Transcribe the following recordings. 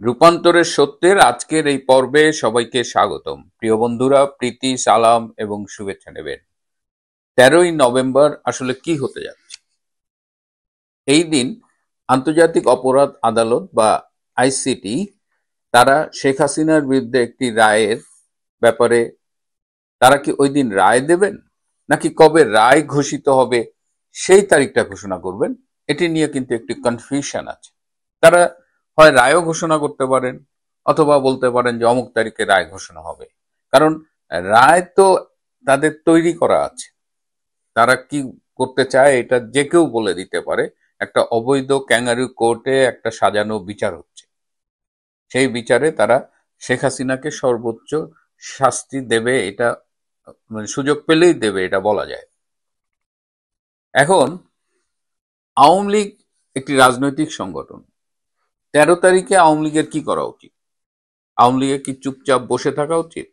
রূপান্তরের সত্যের আজকের এই পর্বে সবাইকে স্বাগতম। প্রিয় বন্ধুরা, প্রীতি, সালাম এবং শুভেচ্ছা নেবেন। 13ই নভেম্বর আসলে কি হতে যাচ্ছে? এই দিন আন্তর্জাতিক অপরাধ আদালত বা আইসিটি তারা শেখ হাসিনার বিরুদ্ধে একটি রায়ের ব্যাপারে তারা কি ওই দিন রায় দেবেন, নাকি কবে রায় ঘোষিত হবে সেই তারিখটা ঘোষণা করবেন? এটি নিয়ে কিন্তু একটি কনফিউশন আছে। তারা হয় রায়ও ঘোষণা করতে পারেন, অথবা বলতে পারেন যে অমুক তারিখে রায় ঘোষণা হবে। কারণ রায় তো তাদের তৈরি করা আছে। তারা কি করতে চায় এটা যে কেউ বলে দিতে পারে। একটা অবৈধ ক্যাঙ্গারু কোর্টে একটা সাজানো বিচার হচ্ছে। সেই বিচারে তারা শেখ হাসিনাকে সর্বোচ্চ শাস্তি দেবে, এটা মানে সুযোগ পেলেই দেবে, এটা বলা যায়। এখন আওয়ামী লীগ একটি রাজনৈতিক সংগঠন। 13 তারিখে আওয়ামী লীগের কি করা উচিত? আওয়ামী লীগের কি চুপচাপ বসে থাকা উচিত,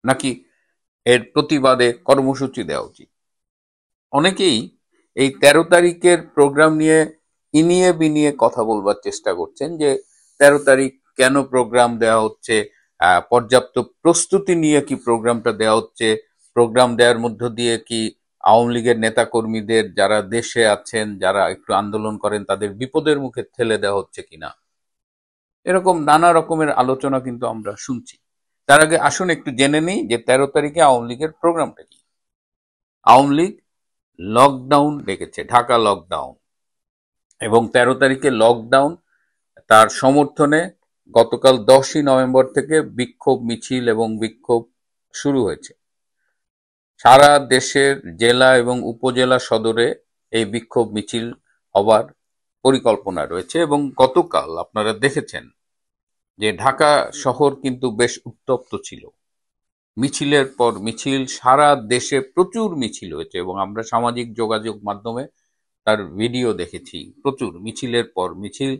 নাকি এর প্রতিবাদে কর্মসূচি দেওয়া উচিত? অনেকেই এই 13 তারিখের প্রোগ্রাম নিয়ে ইনিয়ে বিনিয়ে কথা বলবার চেষ্টা করছেন যে 13 তারিখ কেন প্রোগ্রাম দেওয়া হচ্ছে, পর্যাপ্ত প্রস্তুতি নিয়ে কি প্রোগ্রামটা দেওয়া হচ্ছে, প্রোগ্রাম দেওয়ার মধ্য দিয়ে কি আওয়ামী লীগের নেতা কর্মীদের যারা দেশে আছেন, যারা একটু আন্দোলন করেন, তাদের বিপদের মুখে ঠেলে দেওয়া হচ্ছে কিনা, এরকম নানা রকমের আলোচনা কিন্তু আমরা শুনছি। তার আগে আসুন একটু জেনে নিই যে 13 তারিখে আওয়ামী লীগের প্রোগ্রামটা কি। আওয়ামী লীগ লকডাউন ডেকেছে, ঢাকা লকডাউন, এবং 13 তারিখে লকডাউন তার সমর্থনে গতকাল 10ই নভেম্বর থেকে বিক্ষোভ মিছিল এবং বিক্ষোভ শুরু হয়েছে। সারা দেশের জেলা এবং উপজেলা সদরে এই বিক্ষোভ মিছিল হবার পরিকল্পনা রয়েছে। এবং গতকাল আপনারা দেখেছেন যে ঢাকা শহর কিন্তু বেশ উত্তপ্ত ছিল। মিছিলের পর মিছিল, সারা দেশে প্রচুর মিছিল হয়েছে এবং আমরা সামাজিক যোগাযোগ মাধ্যমে তার ভিডিও দেখেছি। প্রচুর মিছিলের পর মিছিল,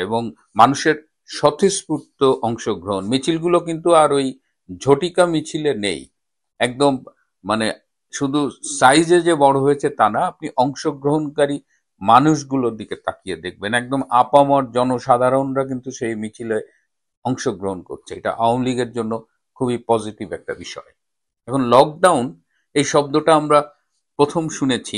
এবং মানুষের স্বতঃস্ফূর্ত অংশগ্রহণ। মিছিলগুলো কিন্তু আর ওই ঝটিকা মিছিলে নেই। একদম মানে শুধু সাইজে যে বড় হয়েছে তা না, আপনি অংশগ্রহণকারী মানুষগুলোর দিকে তাকিয়ে দেখবেন, একদম আপামর জনসাধারণরা কিন্তু সেই মিছিলে অংশগ্রহণ করছে। এটা আওয়ামী লীগের জন্য খুবই পজিটিভ একটা বিষয়। এখন লকডাউন এই শব্দটা আমরা প্রথম শুনেছি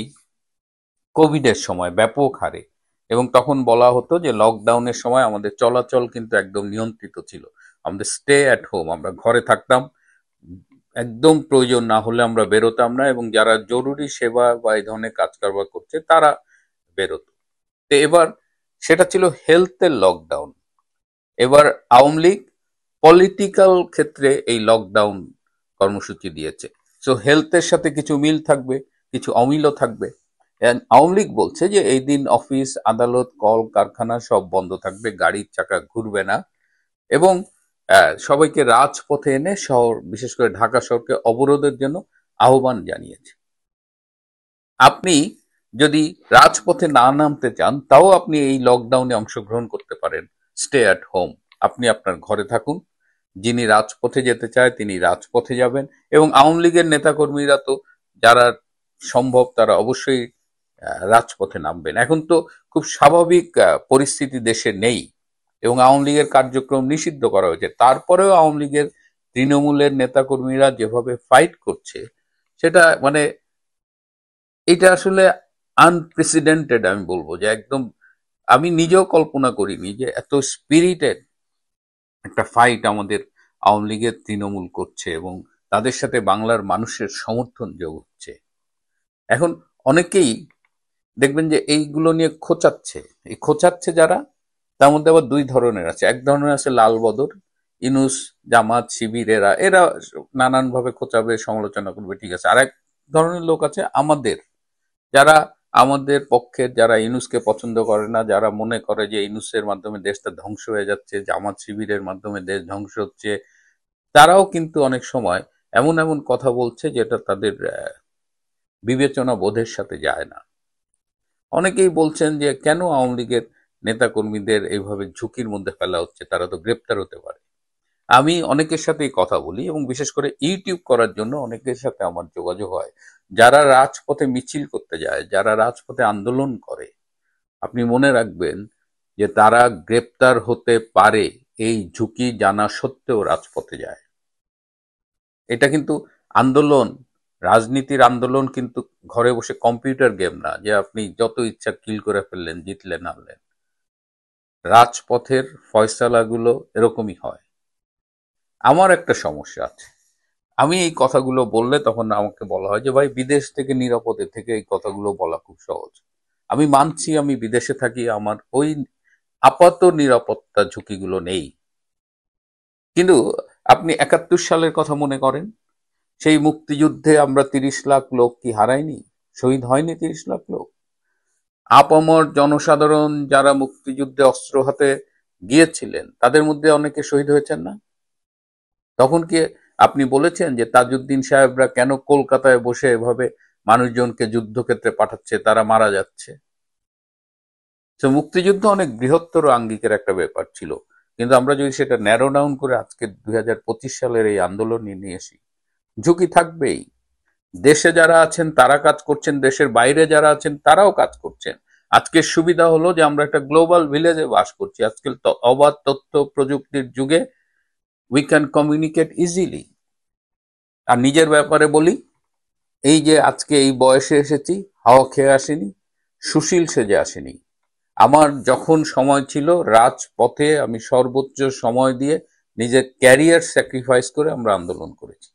কোভিডের সময় ব্যাপক হারে, এবং তখন বলা হতো যে লকডাউনের সময় আমাদের চলাচল কিন্তু একদম নিয়ন্ত্রিত ছিল। আমাদের স্টে অ্যাট হোম, আমরা ঘরে থাকতাম, একদম প্রয়োজন না হলে আমরা বেরোতাম না, এবং যারা জরুরি সেবা বা এই ধরনের কাজ কারবার করছে তারা বেরোতো। তো এবার সেটা ছিল হেলথের লকডাউন। এবার আওয়ামী লীগ পলিটিক্যাল ক্ষেত্রে এই লকডাউন কর্মসূচি দিয়েছে। সো হেলথের সাথে কিছু মিল থাকবে, কিছু অমিলও থাকবে। আওয়ামী লীগ বলছে যে এই দিন অফিস, আদালত, কল কারখানা সব বন্ধ থাকবে, গাড়ির চাকা ঘুরবে না, এবং সবাইকে রাজপথে এনে শহর, বিশেষ করে ঢাকা শহরকে অবরোধের জন্য আহ্বান জানিয়েছে। আপনি যদি রাজপথে না নামতে চান, তাও আপনি এই লকডাউনে অংশগ্রহণ করতে পারেন। স্টে অ্যাট হোম, আপনি আপনার ঘরে থাকুন। যিনি রাজপথে যেতে চায় তিনি রাজপথে যাবেন, এবং আওয়ামী লীগের নেতাকর্মীরা তো যারা সম্ভব তারা অবশ্যই রাজপথে নামবেন। এখন তো খুব স্বাভাবিক পরিস্থিতি দেশে নেই, এবং আওয়ামী লীগের কার্যক্রম নিষিদ্ধ করা হয়েছে। তারপরেও আওয়ামী লীগের তৃণমূলের নেতাকর্মীরা যেভাবে ফাইট করছে, সেটা মানে এটা আসলে আনপ্রেসিডেন্টেড। আমি বলবো যে একদম, আমি নিজেও কল্পনা করিনি যে এত স্পিরিটেড একটা ফাইট আমাদের আওয়ামী লীগের তৃণমূল করছে, এবং তাদের সাথে বাংলার মানুষের সমর্থন যোগ হচ্ছে। এখন অনেকেই দেখবেন যে এইগুলো নিয়ে খোঁচাচ্ছে। এই খোঁচাচ্ছে যারা, তার মধ্যে আবার দুই ধরনের আছে। এক ধরনের আছে লাল বদর, ইনুস, জামাত, শিবির, এরা নানানভাবে খোঁচাবে, সমালোচনা করবে, ঠিক আছে। আর এক ধরনের লোক আছে আমাদের, যারা আমাদের পক্ষে, যারা ইনুসকে পছন্দ করে না, যারা মনে করে যে ইনুসের মাধ্যমে দেশটা ধ্বংস হয়ে যাচ্ছে, জামাত শিবিরের মাধ্যমে দেশ ধ্বংস হচ্ছে, তারাও কিন্তু অনেক সময় এমন এমন কথা বলছে যেটা তাদের বিবেচনা বোধের সাথে যায় না। অনেকেই বলছেন যে কেন আওয়ামী লীগের নেতাকর্মীদের এইভাবে ঝুঁকির মধ্যে ফেলা হচ্ছে, তারা তো গ্রেপ্তার হতে পারে। আমি অনেকের সাথেই কথা বলি, এবং বিশেষ করে ইউটিউব করার জন্য অনেকের সাথে আমার যোগাযোগ হয়, যারা রাজপথে মিছিল করতে যায়, যারা রাজপথে আন্দোলন করে। আপনি মনে রাখবেন যে তারা গ্রেপ্তার হতে পারে এই ঝুঁকি জানা সত্ত্বেও রাজপথে যায়। এটা কিন্তু আন্দোলন, রাজনীতির আন্দোলন কিন্তু ঘরে বসে কম্পিউটার গেম না যে আপনি যত ইচ্ছা কিল করে ফেললেন, জিতলেন, হারলেন। রাজপথের ফয়সালাগুলো এরকমই হয়। আমার একটা সমস্যা আছে, আমি এই কথাগুলো বললে তখন আমাকে বলা হয় যে ভাই বিদেশ থেকে নিরাপদে থেকে এই কথাগুলো বলা খুব সহজ। আমি মানছি আমি বিদেশে থাকি, আমার ওই আপাত নিরাপত্তা ঝুঁকিগুলো নেই। কিন্তু আপনি 71 সালের কথা মনে করেন, সেই মুক্তিযুদ্ধে আমরা 30 লাখ লোক কি হারাইনি? শহীদ হয়নি 30 লাখ লোক? আপামর জনসাধারণ যারা মুক্তিযুদ্ধে অস্ত্র হাতে গিয়েছিলেন তাদের মধ্যে অনেকে শহীদ হয়েছেন না? তখন কি আপনি বলেছেন যে তাজউদ্দিন সাহেবরা কেন কলকাতায় বসে এভাবে মানুষজনকে যুদ্ধক্ষেত্রে পাঠাচ্ছে, তারা মারা যাচ্ছে? তো মুক্তিযুদ্ধ অনেক বৃহত্তর আঙ্গিকের একটা ব্যাপার ছিল, কিন্তু আমরা যদি সেটা ন্যারো ডাউন করে আজকে 2025 সালের এই আন্দোলন নিয়ে আসি, ঝুঁকি থাকবেই। দেশে যারা আছেন তারা কাজ করছেন, দেশের বাইরে যারা আছেন তারাও কাজ করছেন। আজকের সুবিধা হলো যে আমরা একটা গ্লোবাল ভিলেজে বাস করছি। আজকাল অবাধ তথ্য প্রযুক্তির যুগে উই ক্যান কমিউনিকেট ইজিলি। আর নিজের ব্যাপারে বলি, এই যে আজকে এই বয়সে এসেছি, হাওয়া খেয়ে আসেনি, সুশীল সেজে আসেনি। আমার যখন সময় ছিল রাজপথে আমি সর্বোচ্চ সময় দিয়ে নিজের ক্যারিয়ার স্যাক্রিফাইস করে আমরা আন্দোলন করেছি।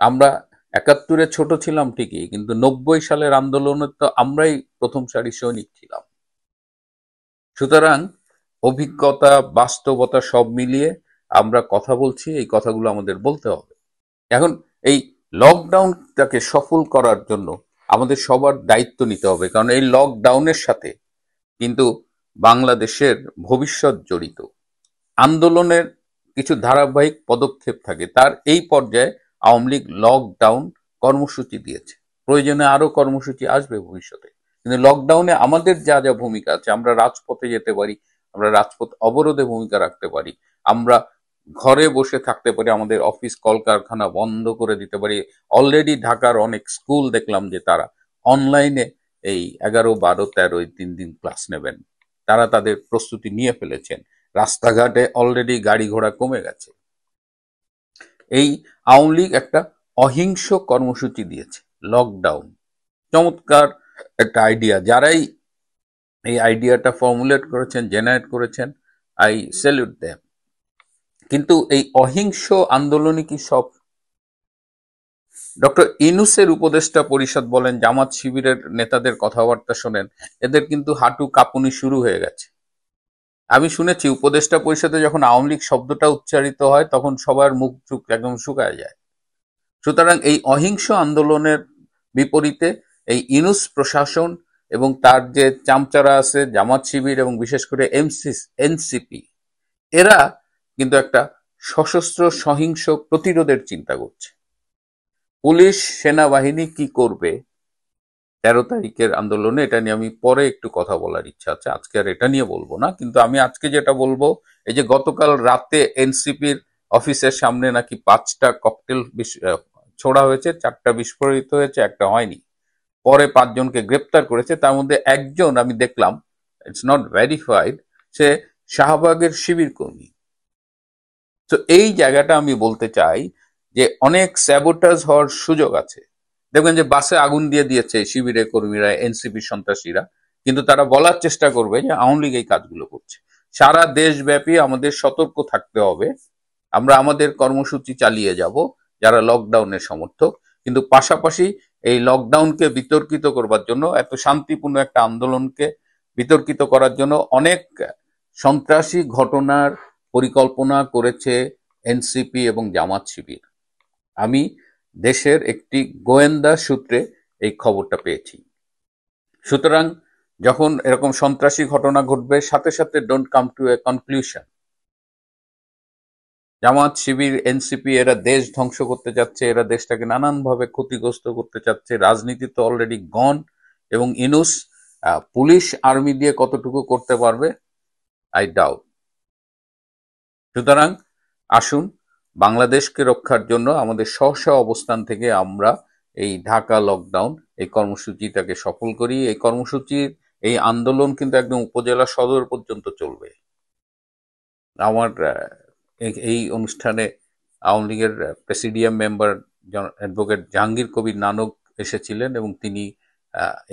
আমরা 71-এ ছোট ছিলাম ঠিকই, কিন্তু 90 সালের আন্দোলনে তো আমরাই প্রথম সারি সৈনিক ছিলাম। সুতরাং অভিজ্ঞতা, বাস্তবতা সব মিলিয়ে আমরা কথা বলছি, এই কথাগুলো আমাদের বলতে হবে। এখন এই লকডাউনটাকে সফল করার জন্য আমাদের সবার দায়িত্ব নিতে হবে, কারণ এই লকডাউনের সাথে কিন্তু বাংলাদেশের ভবিষ্যৎ জড়িত। আন্দোলনের কিছু ধারাবাহিক পদক্ষেপ থাকে, তার এই পর্যায়ে আওয়ামী লীগ লকডাউন কর্মসূচি দিয়েছে। প্রয়োজনে আরো কর্মসূচি আসবে ভবিষ্যতে, কিন্তু লকডাউনে আমাদের যা যা ভূমিকা আছে, আমরা রাজপথে যেতে পারি, আমরা রাজপথ অবরোধে ভূমিকা রাখতে পারি, আমরা ঘরে বসে থাকতে পারি, আমাদের অফিস কলকারখানা বন্ধ করে দিতে পারি। অলরেডি ঢাকার অনেক স্কুল দেখলাম যে তারা অনলাইনে এই 11, 12, 13 এই 3 দিন ক্লাস নেবেন, তারা তাদের প্রস্তুতি নিয়ে ফেলেছেন। রাস্তাঘাটে অলরেডি গাড়ি ঘোড়া কমে গেছে। এই আওয়ামী লীগ একটা অহিংস কর্মসূচি দিয়েছে, লকডাউন। চমৎকার একটা আইডিয়া, যারাই এই আইডিয়াটা ফর্মুলেট করেছেন, জেনারেট করেছেন, আই স্যালুট দেম। কিন্তু এই অহিংস আন্দোলনই কি সব? ডক্টর ইউনূসের উপদেষ্টা পরিষদ বলেন, জামাত শিবিরের নেতাদের কথাবার্তা শোনেন, এদের কিন্তু হাঁটু কাঁপুনি শুরু হয়ে গেছে। আমি শুনেছি উপদেষ্টা পরিষদে যখন আওয়ামী লীগ শব্দটা উচ্চারিত হয় তখন সবার মুখ চুখ একদম শুকায় যায়। সুতরাং এই অহিংস আন্দোলনের বিপরীতে এই ইউনূস প্রশাসন এবং তার যে চামচারা আছে জামাত শিবির এবং বিশেষ করে এনসিপি, এরা কিন্তু একটা সশস্ত্র সহিংস প্রতিরোধের চিন্তা করছে। পুলিশ সেনাবাহিনী কি করবে 13 তারিখের আন্দোলনে, এটা নিয়ে আমি পরে একটু কথা বলার ইচ্ছা আছে, আজকে আর এটা নিয়ে বলবো না। কিন্তু আমি আজকে যেটা বলবো, এই যে গতকাল রাতে এনসিপির অফিসের সামনে নাকি 5টা ককটেল ছোড়া হয়েছে, 4টা বিস্ফোরিত হয়েছে, একটা হয়নি। পরে 5 জনকে গ্রেপ্তার করেছে, তার মধ্যে একজন আমি দেখলাম, ইটস নট ভেরিফাইড, সে শাহবাগের শিবির কর্মী। তো এই জায়গাটা আমি বলতে চাই যে অনেক স্যাবোটাজ হওয়ার সুযোগ আছে। দেখবেন যে বাসে আগুন দিয়ে দিয়েছে শিবিরের কর্মীরা, এনসিপি সন্ত্রাসীরা, কিন্তু তারা বলার চেষ্টা করবে যে আওয়ামী লীগ এই কাজগুলো করছে। সারা দেশব্যাপী আমাদের সতর্ক থাকতে হবে। আমরা আমাদের কর্মসূচি চালিয়ে যাব যারা লকডাউনের সমর্থক, কিন্তু পাশাপাশি এই লকডাউনকে বিতর্কিত করবার জন্য, এত শান্তিপূর্ণ একটা আন্দোলনকে বিতর্কিত করার জন্য অনেক সন্ত্রাসী ঘটনার পরিকল্পনা করেছে এনসিপি এবং জামাত শিবির। আমি দেশের একটি গোয়েন্দা সূত্রে এই খবরটা পেয়েছি। সুতরাং যখন এরকম সন্ত্রাসী ঘটনা ঘটবে, সাথে সাথে don't come to a conclusion. Jamaat Shibir NCP এরা দেশ ধ্বংস করতে যাচ্ছে, এরা দেশটাকে নানানভাবে ক্ষতিগ্রস্ত করতে চাচ্ছে। রাজনীতি তো অলরেডি গন, এবং ইউনূস পুলিশ আর্মি দিয়ে কতটুকু করতে পারবে আই ডাউট। সুতরাং আসুন বাংলাদেশকে রক্ষার জন্য আমাদের স্ব অবস্থান থেকে আমরা এই ঢাকা লকডাউন এই কর্মসূচিটাকে সফল করি। এই কর্মসূচির এই আন্দোলন কিন্তু একদম উপজেলা সদর পর্যন্ত চলবে। আমার এই অনুষ্ঠানে আওয়ামী লীগের presidium member advocate Jahangir Kabir Nanak এসেছিলেন এবং তিনি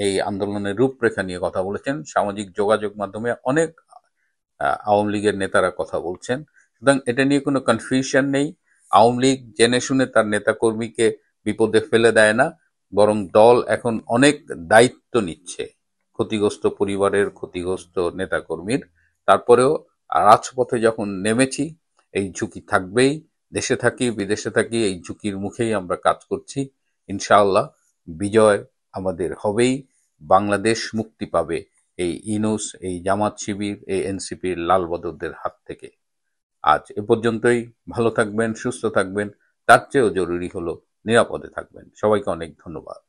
এই আন্দোলনের রূপরেখা নিয়ে কথা বলেছেন। সামাজিক যোগাযোগ মাধ্যমে অনেক আওয়ামী লীগের নেতারা কথা বলছেন। সুতরাং এটা নিয়ে কোনো কনফিউশন নেই। আওয়ামী লীগ জেনে শুনে তার নেতাকর্মীকে বিপদে ফেলে দেয় না, বরং দল এখন অনেক দায়িত্ব নিচ্ছে ক্ষতিগ্রস্ত পরিবারের, ক্ষতিগ্রস্ত নেতাকর্মীর। তারপরেও রাজপথে যখন নেমেছি, এই ঝুঁকি থাকবেই। দেশে থাকি বিদেশে থাকি এই ঝুঁকির মুখেই আমরা কাজ করছি। ইনশাআল্লাহ বিজয় আমাদের হবেই। বাংলাদেশ মুক্তি পাবে এই ইনুস, এই জামাত শিবির, এই এনসিপির লালবদরদের হাত থেকে। আজ এ পর্যন্তই। ভালো থাকবেন, সুস্থ থাকবেন। তার চেয়েও জরুরি হলো নিরাপদে থাকবেন। সবাইকে অনেক ধন্যবাদ।